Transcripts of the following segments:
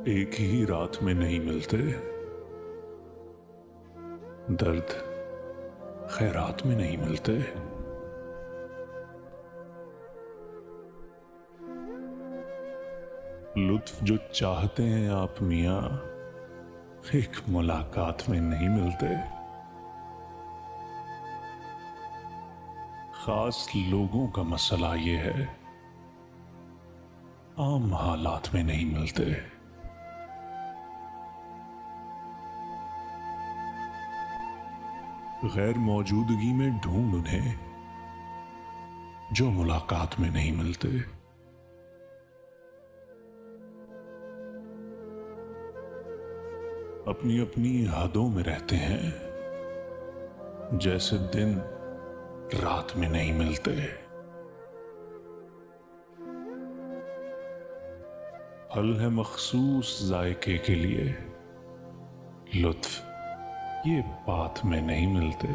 एक ही रात में नहीं मिलते, दर्द खैरात में नहीं मिलते। लुत्फ जो चाहते हैं आप मियां, एक मुलाकात में नहीं मिलते। खास लोगों का मसला ये है, आम हालात में नहीं मिलते। गैर मौजूदगी में ढूंढ उन्हें जो मुलाकात में नहीं मिलते। अपनी अपनी हदों में रहते हैं, जैसे दिन रात में नहीं मिलते। फल है मखसूस जायके के लिए, लुत्फ ये बात में नहीं मिलते।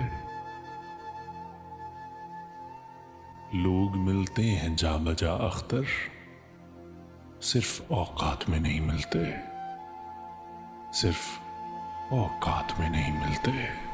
लोग मिलते हैं जा बजा अख्तर, सिर्फ औकात में नहीं मिलते, सिर्फ औकात में नहीं मिलते।